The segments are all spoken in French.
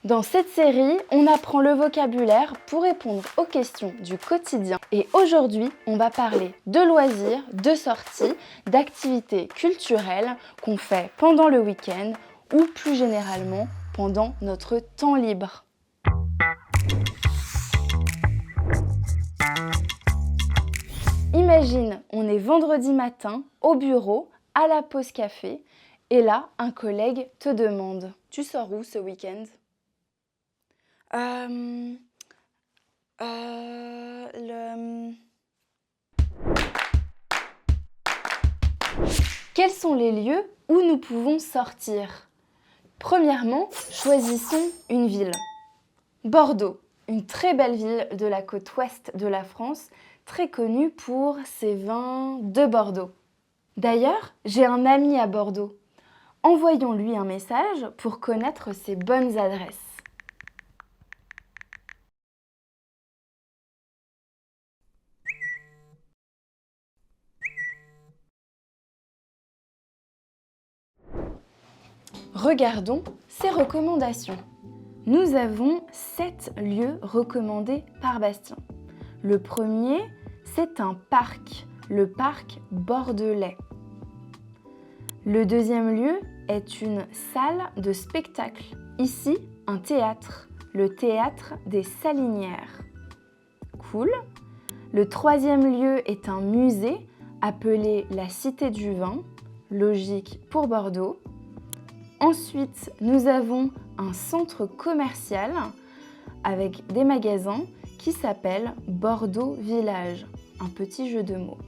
Dans cette série, on apprend le vocabulaire pour répondre aux questions du quotidien. Et aujourd'hui, on va parler de loisirs, de sorties, d'activités culturelles qu'on fait pendant le week-end ou plus généralement pendant notre temps libre. Imagine, on est vendredi matin au bureau, à la pause café, et là, un collègue te demande « Tu sors où ce week-end » Quels sont les lieux où nous pouvons sortir? Premièrement, choisissons une ville. Bordeaux, une très belle ville de la côte ouest de la France, très connue pour ses vins de Bordeaux. D'ailleurs, j'ai un ami à Bordeaux. Envoyons-lui un message pour connaître ses bonnes adresses. Regardons ces recommandations. Nous avons 7 lieux recommandés par Bastien. Le premier, c'est un parc, le parc bordelais. Le deuxième lieu est une salle de spectacle. Ici, un théâtre, le théâtre des Salinières. Cool. Le troisième lieu est un musée appelé la Cité du Vin, logique pour Bordeaux. Ensuite, nous avons un centre commercial avec des magasins qui s'appelle Bordeaux Village, un petit jeu de mots.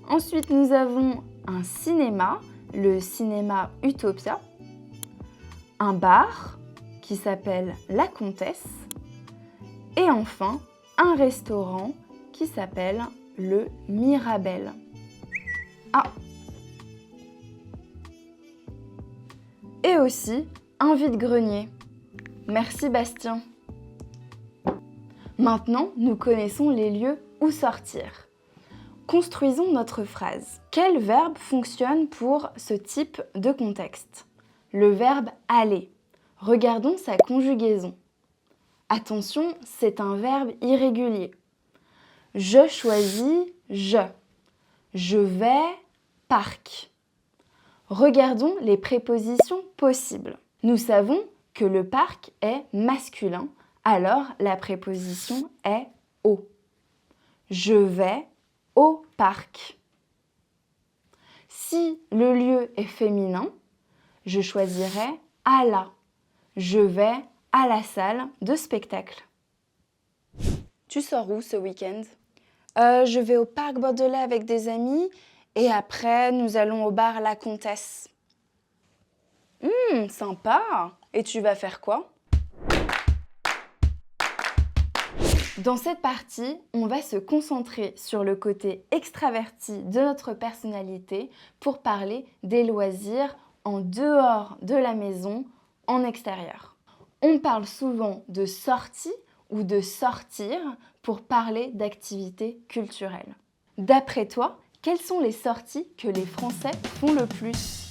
Ensuite, nous avons un cinéma, le cinéma Utopia, un bar qui s'appelle La Comtesse et enfin un restaurant qui s'appelle le Mirabel. Ah! Et aussi un vide-grenier. Merci Bastien. Maintenant, nous connaissons les lieux où sortir. Construisons notre phrase. Quel verbe fonctionne pour ce type de contexte? Le verbe aller. Regardons sa conjugaison. Attention, c'est un verbe irrégulier. Je choisis je. Je vais parc. Regardons les prépositions possibles. Nous savons que le parc est masculin, alors la préposition est au. Je vais au parc. Si le lieu est féminin, je choisirai à la. Je vais à la salle de spectacle. Tu sors où ce week-end? Je vais au parc bordelais avec des amis et après nous allons au bar La Comtesse. Sympa! Et tu vas faire quoi? Dans cette partie, on va se concentrer sur le côté extraverti de notre personnalité pour parler des loisirs en dehors de la maison, en extérieur. On parle souvent de sortie ou de sortir pour parler d'activités culturelles. D'après toi, quelles sont les sorties que les Français font le plus?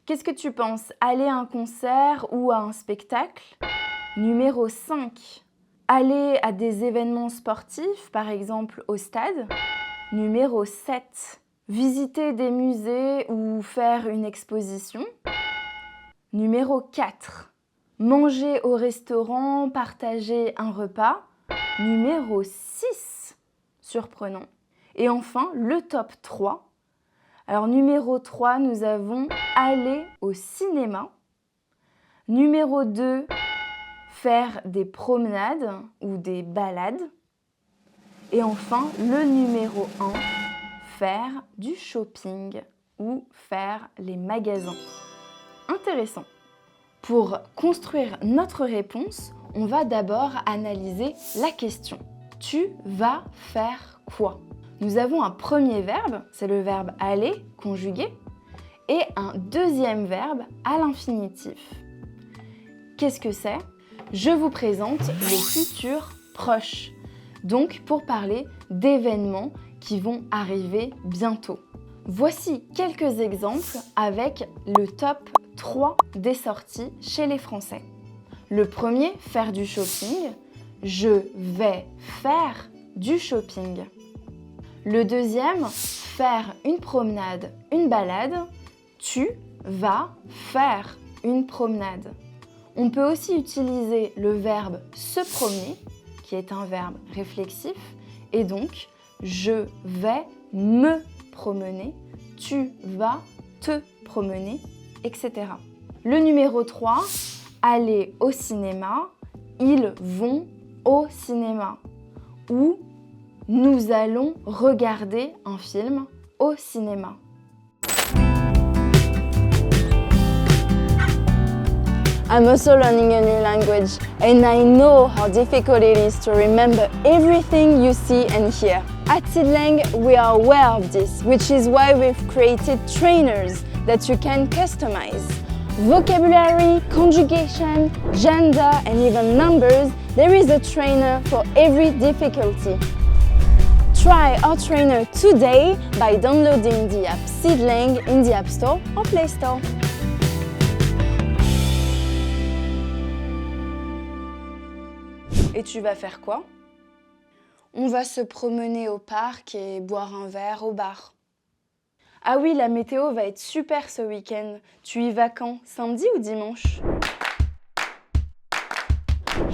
Qu'est-ce que tu penses? Aller à un concert ou à un spectacle? Numéro 5. Aller à des événements sportifs, par exemple au stade. Numéro 7. Visiter des musées ou faire une exposition. Numéro 4. Manger au restaurant, partager un repas. Numéro 6. Surprenant. Et enfin, le top 3. Alors, numéro 3, nous avons aller au cinéma. Numéro 2, faire des promenades ou des balades. Et enfin, le numéro 1, faire du shopping ou faire les magasins. Intéressant. Pour construire notre réponse, on va d'abord analyser la question. Tu vas faire quoi? Nous avons un premier verbe, c'est le verbe aller, conjugué, et un deuxième verbe à l'infinitif. Qu'est-ce que c'est? Je vous présente le futur proche, donc pour parler d'événements qui vont arriver bientôt. Voici quelques exemples avec le top 3 des sorties chez les Français. Le premier, faire du shopping. Je vais faire du shopping. Le deuxième, faire une promenade, une balade. Tu vas faire une promenade. On peut aussi utiliser le verbe se promener, qui est un verbe réflexif, et donc je vais me promener, tu vas te promener, etc. Le numéro 3, aller au cinéma, ils vont au cinéma. Ou nous allons regarder un film au cinéma. I'm also learning a new language and I know how difficult it is to remember everything you see and hear. At Seedlang, we are aware of this, which is why we've created trainers that you can customize. Vocabulary, conjugation, gender and even numbers, there is a trainer for every difficulty. Try our trainer today by downloading the app Seedlang in the App Store or Play Store. Et tu vas faire quoi? On va se promener au parc et boire un verre au bar. Ah oui, la météo va être super ce week-end. Tu y vas quand? Samedi ou dimanche?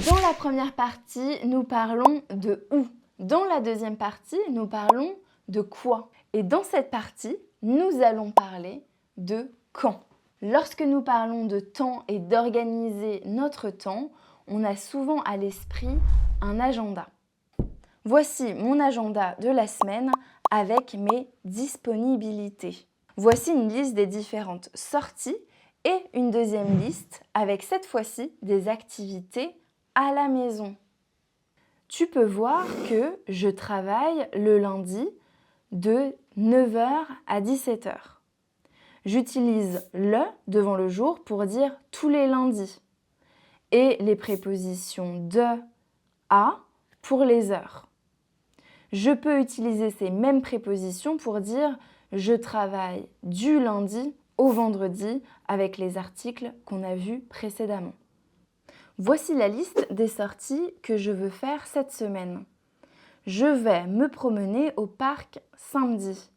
Dans la première partie, nous parlons de où. Dans la deuxième partie, nous parlons de quoi. Et dans cette partie, nous allons parler de quand. Lorsque nous parlons de temps et d'organiser notre temps, on a souvent à l'esprit un agenda. Voici mon agenda de la semaine avec mes disponibilités. Voici une liste des différentes sorties et une deuxième liste avec cette fois-ci des activités à la maison. Tu peux voir que je travaille le lundi de 9h à 17h. J'utilise le devant le jour pour dire tous les lundis et les prépositions de, à pour les heures. Je peux utiliser ces mêmes prépositions pour dire je travaille du lundi au vendredi avec les articles qu'on a vus précédemment. Voici la liste des sorties que je veux faire cette semaine. Je vais me promener au parc samedi.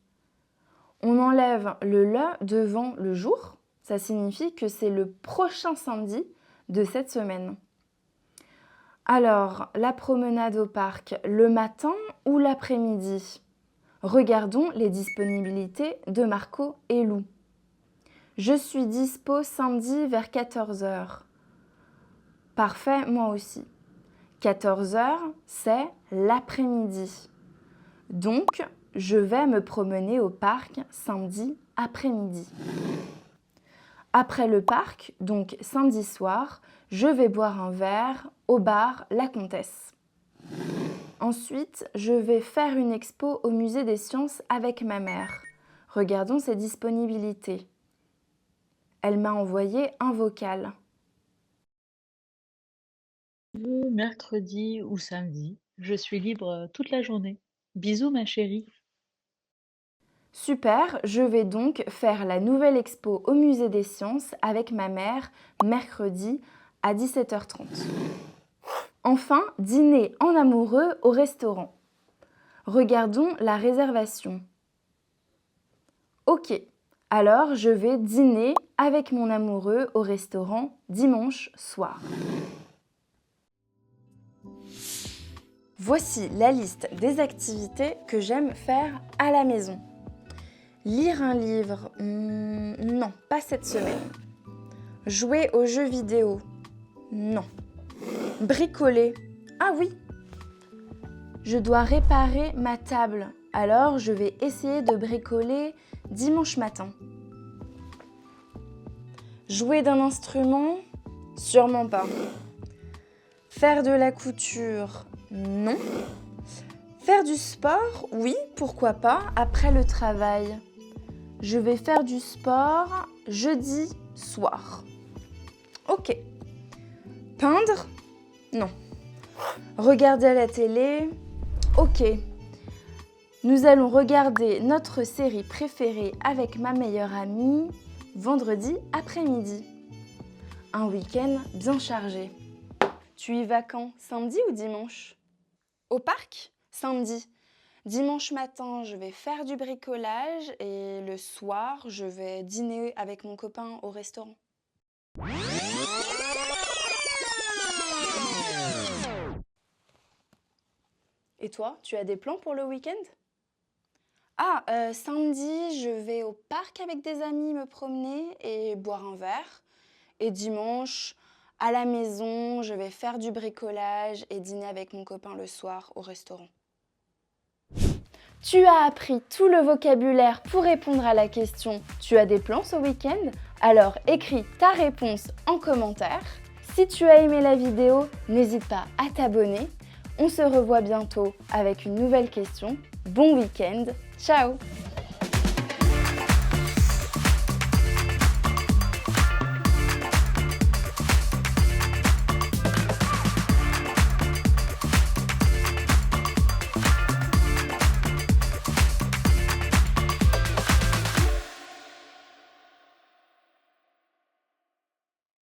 On enlève le devant le jour. Ça signifie que c'est le prochain samedi de cette semaine. Alors, la promenade au parc, le matin ou l'après-midi? Regardons les disponibilités de Marco et Lou. Je suis dispo samedi vers 14h. Parfait, moi aussi. 14h, c'est l'après-midi. Donc, je vais me promener au parc samedi après-midi. Après le parc, donc samedi soir, je vais boire un verre au bar La Comtesse. Ensuite, je vais faire une expo au musée des sciences avec ma mère. Regardons ses disponibilités. Elle m'a envoyé un vocal. Mercredi ou samedi, je suis libre toute la journée. Bisous ma chérie. Super, je vais donc faire la nouvelle expo au musée des sciences avec ma mère mercredi à 17h30. Enfin, dîner en amoureux au restaurant. Regardons la réservation. Ok, alors je vais dîner avec mon amoureux au restaurant dimanche soir. Voici la liste des activités que j'aime faire à la maison. Lire un livre, non, pas cette semaine. Jouer aux jeux vidéo, non. Bricoler, ah oui. Je dois réparer ma table, alors je vais essayer de bricoler dimanche matin. Jouer d'un instrument, sûrement pas. Faire de la couture, non. Faire du sport, oui, pourquoi pas, après le travail. Je vais faire du sport jeudi soir. Ok. Peindre? Non. Regarder la télé? Ok. Nous allons regarder notre série préférée avec ma meilleure amie vendredi après-midi. Un week-end bien chargé. Tu y vas quand? Samedi ou dimanche? Au parc? Samedi. Dimanche matin, je vais faire du bricolage et le soir, je vais dîner avec mon copain au restaurant. Et toi, tu as des plans pour le week-end? Samedi, je vais au parc avec des amis me promener et boire un verre. Et dimanche, à la maison, je vais faire du bricolage et dîner avec mon copain le soir au restaurant. Tu as appris tout le vocabulaire pour répondre à la question « Tu as des plans ce week-end ?» Alors écris ta réponse en commentaire. Si tu as aimé la vidéo, n'hésite pas à t'abonner. On se revoit bientôt avec une nouvelle question. Bon week-end, ciao!